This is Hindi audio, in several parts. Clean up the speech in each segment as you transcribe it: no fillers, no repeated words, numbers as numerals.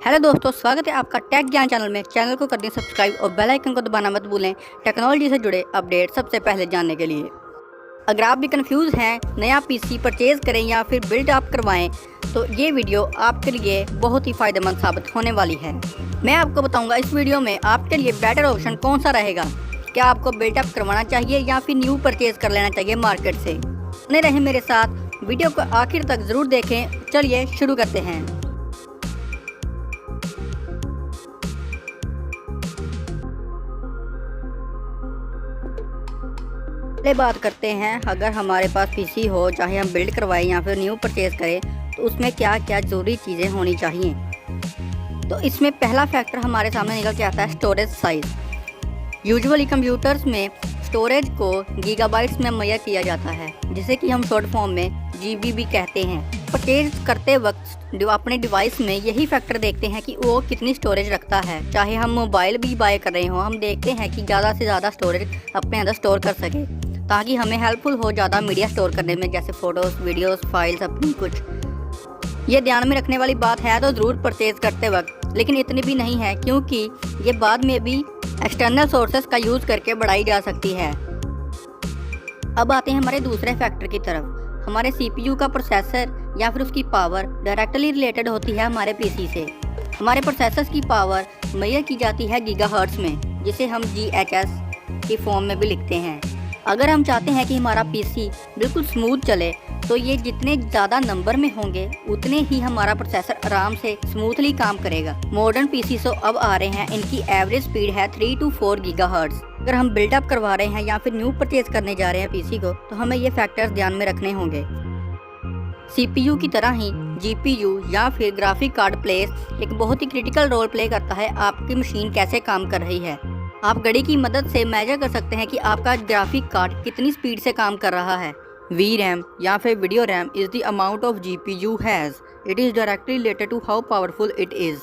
हेलो दोस्तों, स्वागत है आपका टेक ज्ञान चैनल में। चैनल को कर दें सब्सक्राइब और बेल आइकन को दबाना मत भूलें टेक्नोलॉजी से जुड़े अपडेट सबसे पहले जानने के लिए। अगर आप भी कंफ्यूज हैं नया पीसी परचेज करें या फिर बिल्ड अप करवाएं तो ये वीडियो आपके लिए बहुत ही फ़ायदेमंद साबित होने वाली है। मैं आपको बताऊंगा इस वीडियो में आपके लिए बेटर ऑप्शन कौन सा रहेगा। क्या आपको बिल्ड अप करवाना चाहिए या फिर न्यू परचेज कर लेना चाहिए मार्केट से। बने रहें मेरे साथ, वीडियो को आखिर तक ज़रूर देखें। चलिए शुरू करते हैं। बात करते हैं, अगर हमारे पास पीसी हो, चाहे हम बिल्ड करवाएं या फिर न्यू परचेज करें, तो उसमें क्या क्या ज़रूरी चीज़ें होनी चाहिए। तो इसमें पहला फैक्टर हमारे सामने निकल के आता है स्टोरेज साइज़। यूजुअली कंप्यूटर्स में स्टोरेज को गीगाबाइट्स में मुहैया किया जाता है, जिसे कि हम शॉर्ट फॉर्म में जीबी भी कहते हैं। परचेज करते वक्त अपने डिवाइस में यही फैक्टर देखते हैं कि वो कितनी स्टोरेज रखता है। चाहे हम मोबाइल भी बाय कर रहे हों, हम देखते हैं कि ज़्यादा से ज़्यादा स्टोरेज अपने अंदर स्टोर कर सके, ताकि हमें हेल्पफुल हो ज़्यादा मीडिया स्टोर करने में, जैसे फ़ोटोज़, वीडियोस, फाइल्स, अपनी कुछ। ये ध्यान में रखने वाली बात है तो ज़रूर परचेज़ करते वक्त, लेकिन इतनी भी नहीं है, क्योंकि ये बाद में भी एक्सटर्नल सोर्सेज का यूज़ करके बढ़ाई जा सकती है। अब आते हैं हमारे दूसरे फैक्टर की तरफ। हमारे CPU का प्रोसेसर या फिर उसकी पावर डायरेक्टली रिलेटेड होती है हमारे PC से। हमारे प्रोसेसर की पावर मुहैया की जाती है गीगाहर्ट्ज़ में, जिसे हम GHz की फॉर्म में भी लिखते हैं। अगर हम चाहते हैं कि हमारा PC बिल्कुल स्मूथ चले, तो ये जितने ज़्यादा नंबर में होंगे उतने ही हमारा प्रोसेसर आराम से स्मूथली काम करेगा। मॉडर्न PC तो अब आ रहे हैं, इनकी एवरेज स्पीड है 3 to 4 गीगाहर्ट्ज़। अगर हम बिल्डअप करवा रहे हैं या फिर न्यू परचेज करने जा रहे हैं PC को, तो हमें ये फैक्टर्स ध्यान में रखने होंगे। CPU की तरह ही GPU या फिर ग्राफिक कार्ड प्लेस एक बहुत ही क्रिटिकल रोल प्ले करता है आपकी मशीन कैसे काम कर रही है। आप घड़ी की मदद से मेजर कर सकते हैं कि आपका ग्राफिक कार्ड कितनी स्पीड से काम कर रहा है। VRAM या फिर video RAM is the amount of GPU has, it is directly related to how powerful it is.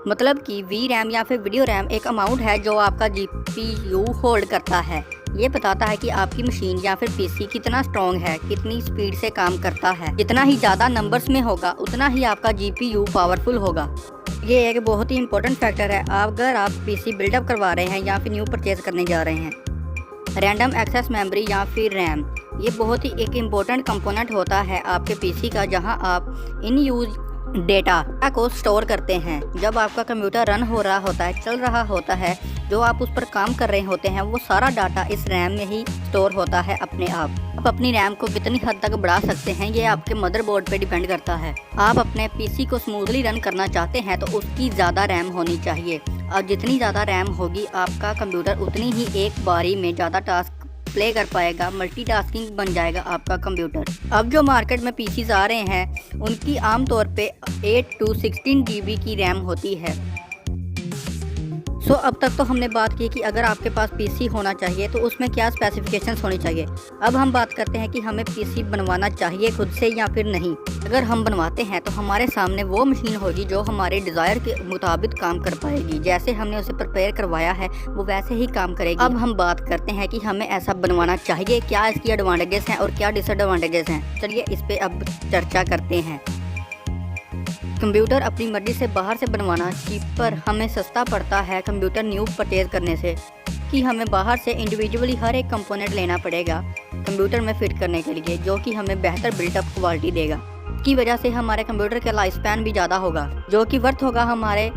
मतलब कि VRAM या फिर वीडियो रैम एक अमाउंट है जो आपका GPU होल्ड करता है। ये बताता है कि आपकी मशीन या फिर PC कितना स्ट्रॉन्ग है, कितनी स्पीड से काम करता है। जितना ही ज़्यादा नंबर्स में होगा उतना ही आपका GPU पावरफुल होगा। ये एक बहुत ही इंपॉर्टेंट फैक्टर है अगर आप PC बिल्डअप करवा रहे हैं या फिर न्यू परचेज करने जा रहे हैं। रैंडम एक्सेस मेमोरी या फिर रैम, ये बहुत ही एक इम्पोर्टेंट कंपोनेंट होता है आपके PC का, जहां आप इन यूज डेटा को स्टोर करते हैं। जब आपका कंप्यूटर रन हो रहा होता है, चल रहा होता है, जो आप उस पर काम कर रहे होते हैं, वो सारा डाटा इस रैम में ही स्टोर होता है अपने आप। आप अपनी रैम को कितनी हद तक बढ़ा सकते हैं, ये आपके मदरबोर्ड पे डिपेंड करता है। आप अपने PC को स्मूथली रन करना चाहते हैं तो उसकी ज़्यादा रैम होनी चाहिए, और जितनी ज़्यादा रैम होगी आपका कंप्यूटर उतनी ही एक बारी में ज़्यादा टास्क प्ले कर पाएगा। मल्टीटास्किंग बन जाएगा आपका कंप्यूटर। अब जो मार्केट में PCs आ रहे हैं, उनकी आमतौर पे 8 to 16 GB की रैम होती है। अब तक तो हमने बात की कि अगर आपके पास PC होना चाहिए तो उसमें क्या स्पेसिफिकेशंस होनी चाहिए। अब हम बात करते हैं कि हमें PC बनवाना चाहिए खुद से या फिर नहीं। अगर हम बनवाते हैं तो हमारे सामने वो मशीन होगी जो हमारे डिज़ायर के मुताबिक काम कर पाएगी। जैसे हमने उसे प्रिपेयर करवाया है वो वैसे ही काम करेगी। अब हम बात करते हैं कि हमें ऐसा बनवाना चाहिए, क्या इसकी एडवांटेजेस हैं और क्या डिसएडवांटेजेस हैं। चलिए इस पर अब चर्चा करते हैं। कंप्यूटर अपनी मर्जी से बाहर से बनवाना चीपर, हमें सस्ता पड़ता है कंप्यूटर न्यू परचेज करने से, कि हमें बाहर से इंडिविजुअली हर एक कंपोनेंट लेना पड़ेगा कंप्यूटर में फिट करने के लिए, जो कि हमें बेहतर बिल्टअप क्वालिटी देगा। की वजह से हमारे कंप्यूटर का लाइफ स्पैन भी ज़्यादा होगा, जो कि वर्थ होगा हमारे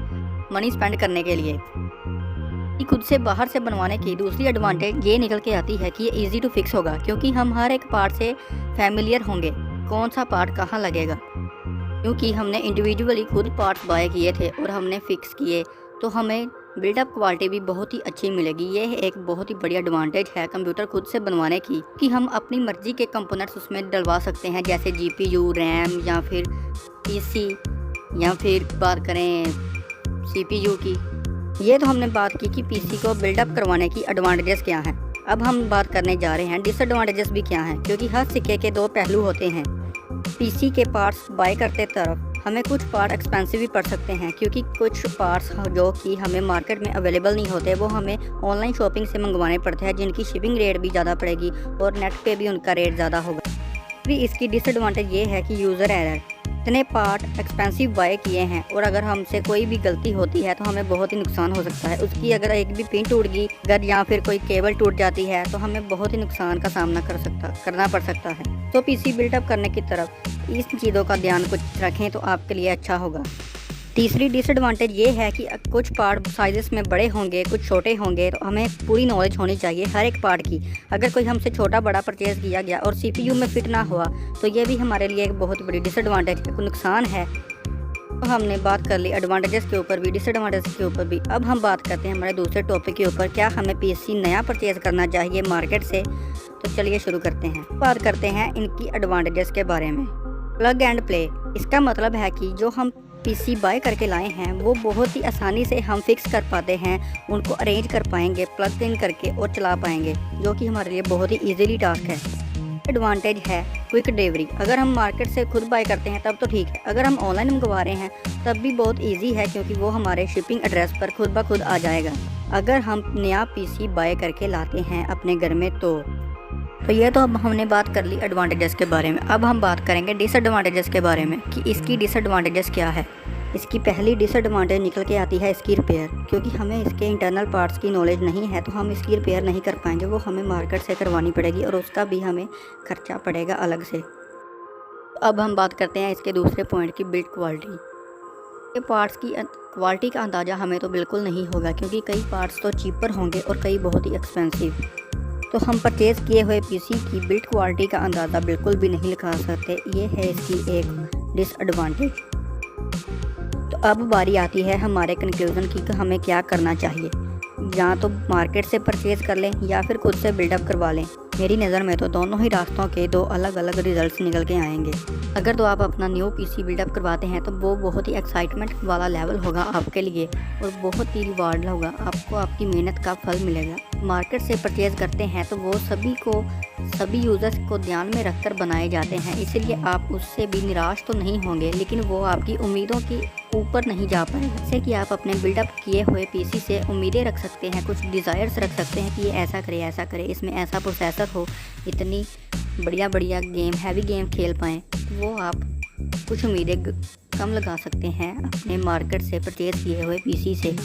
मनी स्पेंड करने के लिए। खुद से बाहर से बनवाने की दूसरी एडवांटेज ये निकल के आती है कि ये ईजी टू फिक्स होगा, क्योंकि हम हर एक पार्ट से फैमिलियर होंगे, कौन सा पार्ट कहाँ लगेगा। क्योंकि हमने इंडिविजुअली खुद पार्ट्स बाय किए थे और हमने फिक्स किए, तो हमें बिल्डअप क्वालिटी भी बहुत ही अच्छी मिलेगी। ये एक बहुत ही बड़ी एडवांटेज है कंप्यूटर खुद से बनवाने की, कि हम अपनी मर्जी के कंपोनेंट्स उसमें डलवा सकते हैं, जैसे GPU, रैम या फिर PC, या फिर बात करें CPU की। ये तो हमने बात की कि PC को बिल्डअप करवाने की एडवांटेजेस क्या हैं। अब हम बात करने जा रहे हैं डिसएडवांटेजेस भी क्या हैं, क्योंकि हर सिक्के के दो पहलू होते हैं। PC के पार्ट्स बाय करते तरफ हमें कुछ पार्ट एक्सपेंसिव भी पड़ सकते हैं, क्योंकि कुछ पार्ट्स जो कि हमें मार्केट में अवेलेबल नहीं होते, वो हमें ऑनलाइन शॉपिंग से मंगवाने पड़ते हैं, जिनकी शिपिंग रेट भी ज़्यादा पड़ेगी और नेट पे भी उनका रेट ज़्यादा होगा। भी इसकी डिसएडवांटेज ये है कि यूज़र एरर, इतने पार्ट एक्सपेंसिव बाय किए हैं और अगर हमसे कोई भी गलती होती है तो हमें बहुत ही नुकसान हो सकता है। उसकी अगर एक भी पिन टूट गई अगर या फिर कोई केबल टूट जाती है तो हमें बहुत ही नुकसान का सामना करना पड़ सकता है। तो पीसी बिल्डअप करने की तरफ इस चीज़ों का ध्यान कुछ रखें तो आपके लिए अच्छा होगा। तीसरी डिसएडवांटेज ये है कि कुछ पार्ट साइजेस में बड़े होंगे, कुछ छोटे होंगे, तो हमें पूरी नॉलेज होनी चाहिए हर एक पार्ट की। अगर कोई हमसे छोटा बड़ा परचेज़ किया गया और सीपीयू में फिट ना हुआ तो ये भी हमारे लिए एक बहुत बड़ी डिसएडवांटेज है, कोई नुकसान है। तो हमने बात कर ली एडवांटेजेस के ऊपर भी, डिसएडवांटेज के ऊपर भी। अब हम बात करते हैं हमारे दूसरे टॉपिक के ऊपर, क्या हमें पीसी नया परचेज़ करना चाहिए मार्केट से। तो चलिए शुरू करते हैं। बात करते हैं इनकी एडवांटेजेस के बारे में। प्लग एंड प्ले, इसका मतलब है कि जो हम पीसी बाय करके लाए हैं वो बहुत ही आसानी से हम फिक्स कर पाते हैं, उनको अरेंज कर पाएंगे, प्लग इन करके और चला पाएंगे, जो कि हमारे लिए बहुत ही इजीली टास्क है। एडवांटेज है क्विक डिलीवरी। अगर हम मार्केट से खुद बाय करते हैं तब तो ठीक है, अगर हम ऑनलाइन मंगवा रहे हैं तब भी बहुत इजी है, क्योंकि वो हमारे शिपिंग एड्रेस पर खुद ब खुद आ जाएगा अगर हम नया पीसी बाय करके लाते हैं अपने घर में। तो ये तो अब हमने बात कर ली एडवांटेजेस के बारे में। अब हम बात करेंगे डिसएडवांटेजेस के बारे में कि इसकी डिसएडवांटेजेस क्या है। इसकी पहली डिसएडवांटेज निकल के आती है इसकी रिपेयर, क्योंकि हमें इसके इंटरनल पार्ट्स की नॉलेज नहीं है तो हम इसकी रिपेयर नहीं कर पाएंगे, वो हमें मार्केट से करवानी पड़ेगी और उसका भी हमें खर्चा पड़ेगा अलग से। अब हम बात करते हैं इसके दूसरे पॉइंट की, बिल्ड क्वालिटी। ये पार्ट्स की क्वालिटी का अंदाज़ा हमें तो बिल्कुल नहीं होगा, क्योंकि कई पार्ट्स तो चीपर होंगे और कई बहुत ही एक्सपेंसिव। तो हम परचेज़ किए हुए पीसी की बिल्ड क्वालिटी का अंदाज़ा बिल्कुल भी नहीं लगा सकते, ये है इसकी एक डिसएडवांटेज। तो अब बारी आती है हमारे कंक्लूजन की कि हमें क्या करना चाहिए। या तो मार्केट से परचेज़ कर लें या फिर खुद से बिल्डअप करवा लें। मेरी नज़र में तो दोनों ही रास्तों के दो अलग अलग रिजल्ट्स निकल के आएंगे। अगर तो आप अपना न्यू पीसी बिल्डअप करवाते हैं तो वो बहुत ही एक्साइटमेंट वाला लेवल होगा आपके लिए और बहुत ही रिवार्ड होगा, आपको आपकी मेहनत का फल मिलेगा। मार्केट से परचेज़ करते हैं तो वो सभी यूज़र्स को ध्यान में रखकर बनाए जाते हैं, इसलिए आप उससे भी निराश तो नहीं होंगे, लेकिन वो आपकी उम्मीदों की ऊपर नहीं जा पाएगा। जैसे कि आप अपने बिल्डअप किए हुए पीसी से उम्मीदें रख सकते हैं, कुछ डिज़ायर्स रख सकते हैं कि ये ऐसा करे, इसमें ऐसा प्रोसेसर हो, इतनी बढ़िया गेम, हैवी गेम खेल पाएँ। वो आप कुछ उम्मीदें कम लगा सकते हैं अपने मार्केट से परचेज़ किए हुए पीसी से।